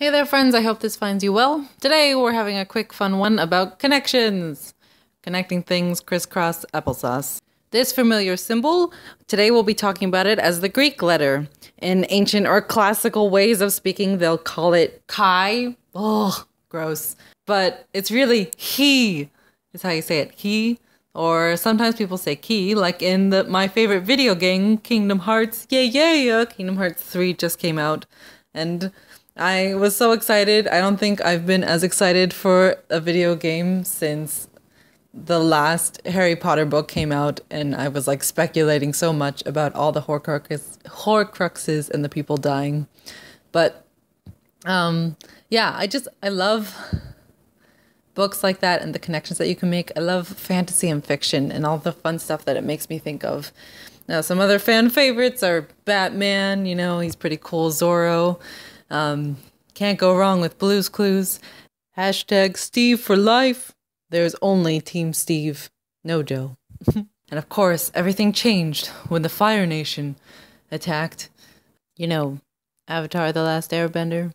Hey there friends, I hope this finds you well. Today we're having a quick fun one about connections. Connecting things crisscross applesauce. This familiar symbol, today we'll be talking about it as the Greek letter. In ancient or classical ways of speaking, they'll call it chi. Oh, gross. But it's really he, is how you say it, he. Or sometimes people say key, like in my favorite video game, Kingdom Hearts. Yeah. Kingdom Hearts 3 just came out. And I was so excited. I don't think I've been as excited for a video game since the last Harry Potter book came out, and I was like speculating so much about all the Horcruxes and the people dying. But yeah, I love books like that and the connections that you can make. I love fantasy and fiction and all the fun stuff that it makes me think of. Now, some other fan favorites are Batman, you know, he's pretty cool. Zorro. Can't go wrong with Blue's Clues. Hashtag Steve for life. There's only Team Steve, no Joe. And of course, everything changed when the Fire Nation attacked. You know, Avatar: The Last Airbender.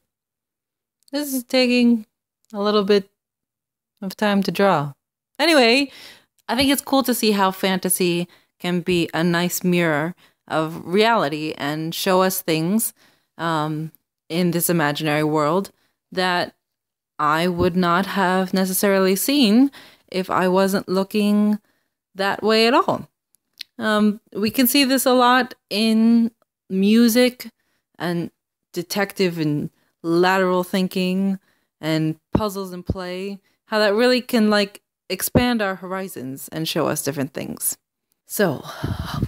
This is taking a little bit of time to draw. Anyway, I think it's cool to see how fantasy can be a nice mirror of reality and show us things in this imaginary world that I would not have necessarily seen if I wasn't looking that way at all. We can see this a lot in music and detective and lateral thinking and puzzles and play, how that really can like expand our horizons and show us different things. So,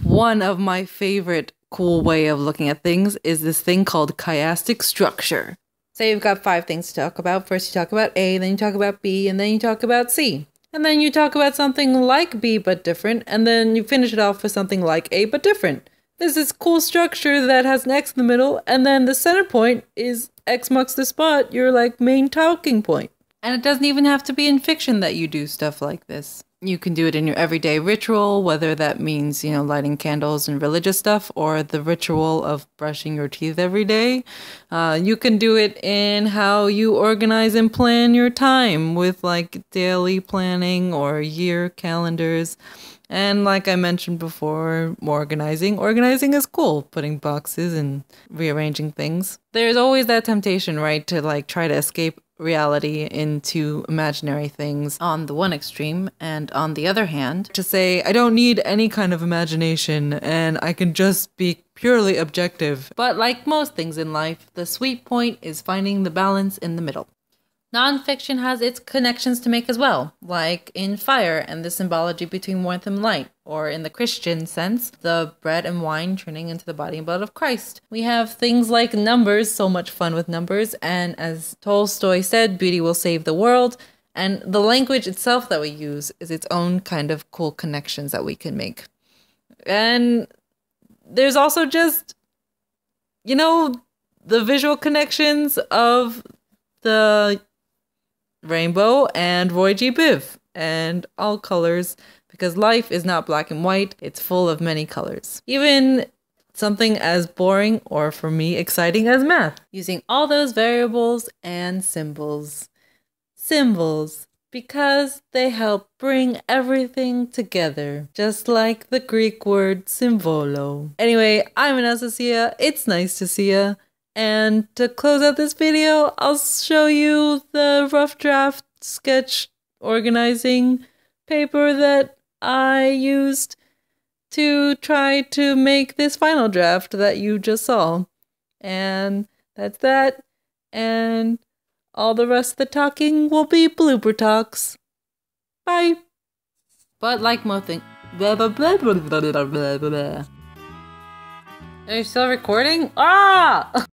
one of my favorite cool way of looking at things is this thing called chiastic structure. Say you've got 5 things to talk about. First you talk about A, then you talk about B, and then you talk about C. And then you talk about something like B but different, and then you finish it off with something like A but different. There's this cool structure that has an X in the middle, and then the center point is X marks the spot, your like main talking point. And it doesn't even have to be in fiction that you do stuff like this. You can do it in your everyday ritual, whether that means, you know, lighting candles and religious stuff, or the ritual of brushing your teeth every day. You can do it in how you organize and plan your time with like daily planning or year calendars. And like I mentioned before, organizing. Organizing is cool, putting boxes and rearranging things. There's always that temptation, right, to like try to escape reality into imaginary things on the one extreme, and on the other hand, to say, I don't need any kind of imagination and I can just be purely objective. But like most things in life, the sweet point is finding the balance in the middle. Nonfiction has its connections to make as well, like in fire and the symbology between warmth and light, or in the Christian sense, the bread and wine turning into the body and blood of Christ. We have things like numbers, so much fun with numbers, and as Tolstoy said, beauty will save the world, and the language itself that we use is its own kind of cool connections that we can make. And there's also just, you know, the visual connections of the rainbow and Roy G. Biv and all colors, because life is not black and white, it's full of many colors. Even something as boring, or for me exciting, as math, using all those variables and symbols. Symbols, because they help bring everything together, just like the Greek word symbolo. Anyway, I'm Anastasia, it's nice to see ya. And to close out this video, I'll show you the rough draft sketch organizing paper that I used to try to make this final draft that you just saw. And that's that. And all the rest of the talking will be blooper talks. Bye. But like most things, blah blah blah blah blah blah blah blah. Are you still recording? Ah!